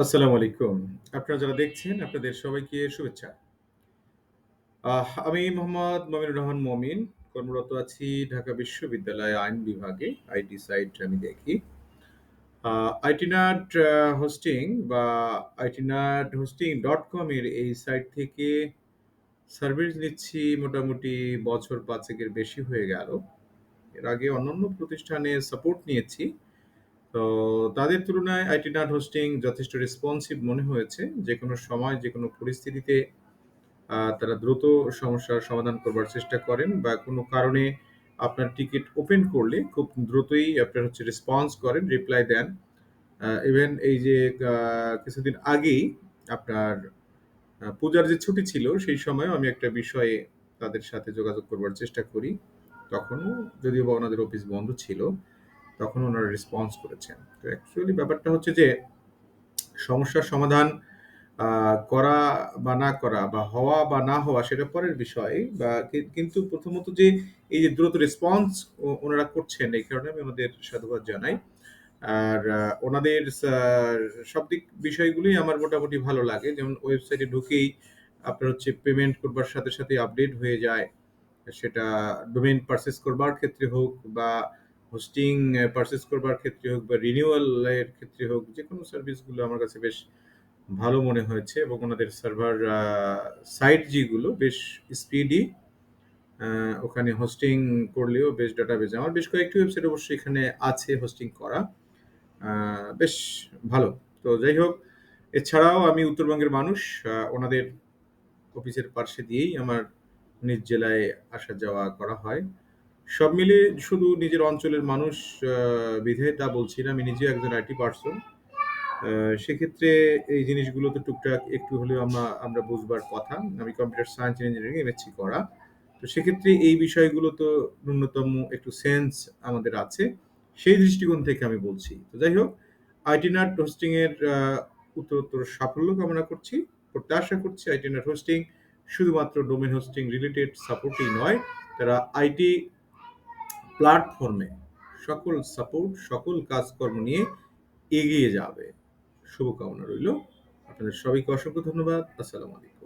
আসসালামু আলাইকুম। আপনারা যারা দেখছেন আপনাদের সবাইকে শুভেচ্ছা। আমি মোহাম্মদ মমিনুর রহমান মমিন। কর্মরত আছি ঢাকা বিশ্ববিদ্যালয়ে আইন বিভাগে। আইটি সাইট আমি দেখি। আইটিনাট হোস্টিং বা itinardhosting.com এর এই সাইট থেকে সার্ভিস নিচ্ছি মোটামুটি বছর ৫ এর বেশি হয়ে গেল। এর আগে অন্যান্য প্রতিষ্ঠানে সাপোর্ট নিয়েছি। তো তাদের তুলনায় আইটিনাট হোস্টিং যথেষ্ট রেসপন্সিভ মনে হয়েছে। যেকোনো সময় যেকোনো পরিস্থিতিতে তারা দ্রুত সমস্যার সমাধান করবার চেষ্টা করেন বা কোনো কারণে আপনার টিকিট ওপেন করলে খুব দ্রুতই আপনার হচ্ছে রেসপন্স করেন, রিপ্লাই দেন। ইভেন এই যে কিছুদিন আগেই আপনার পূজার যে ছুটি ছিল সেই সময়ও আমি একটা বিষয়ে তাদের সাথে যোগাযোগ করবার চেষ্টা করি। তখনও যদিও বা ওনাদের অফিস বন্ধ ছিল, তখনও ওনারা রেসপন্স করেছেন। তো অ্যাকচুয়ালি ব্যাপারটা হচ্ছে যে সমস্যার সমাধান করা বা না করা বা হওয়া বা না হওয়া সেটা পরের বিষয় বা কিন্তু প্রথমত যে এই যে দ্রুত রেসপন্স ওনারা করছেন এই কারণে আমি ওনাদের সাধুবাদ জানাই। আর ওনাদের সব দিক বিষয়গুলোই আমার মোটামুটি ভালো লাগে। যেমন ওয়েবসাইটে ঢুকেই আপনার হচ্ছে পেমেন্ট করবার সাথে সাথে আপডেট হয়ে যায়। সেটা ডোমেইন পারচেজ করবার ক্ষেত্রে হোক বা হোস্টিং পারচেজ করবার ক্ষেত্রে হোক বা রিনিউয়াল এর ক্ষেত্রে হোক, যেকোনো সার্ভিসগুলো আমার কাছে বেশ ভালো মনে হয়েছে এবং ওনাদের সার্ভার সাইট যেগুলো বেশ স্পিডি। ওখানে হোস্টিং করলেও বেশ ডাটাবেজ আমার বেশ কয়েকটি ওয়েবসাইট অবশ্যই এখানে আছে হোস্টিং করা। বেশ ভালো। তো যাই হোক, এছাড়াও আমি উত্তরবঙ্গের মানুষ। ওনাদের অফিসের পাশে দিয়েই আমার নিজ জেলায় আসা যাওয়া করা হয়। সব মিলিয়ে শুধু নিজের অঞ্চলের মানুষ বিধায় তা বলছি না। আমি নিজেও একজন আইটি পারসন। সেক্ষেত্রে এই জিনিসগুলো তো টুকটাক একটু হলেও আমরা বুঝবার কথা। আমি কম্পিউটার সায়েন্স ইঞ্জিনিয়ারিং এমএসসি করা। তো সেক্ষেত্রে এই বিষয়গুলো তো ন্যূনতম একটু সেন্স আমাদের আছে। সেই দৃষ্টিকোণ থেকে আমি বলছি। তো যাই হোক, আইটিনাট হোস্টিং এর উত্তরোত্তর সাফল্য কামনা করছি। প্রত্যাশা করছি আইটিনাট হোস্টিং শুধুমাত্র ডোমেইন হোস্টিং রিলেটেড সাপোর্টই নয়, তারা আইটি প্ল্যাটফর্মে সকল সাপোর্ট, সকল কাজকর্ম নিয়ে এগিয়ে যাবে। শুভকামনা রইল। আপনাদের সবাইকে অসংখ্য ধন্যবাদ। আসসালামু আলাইকুম।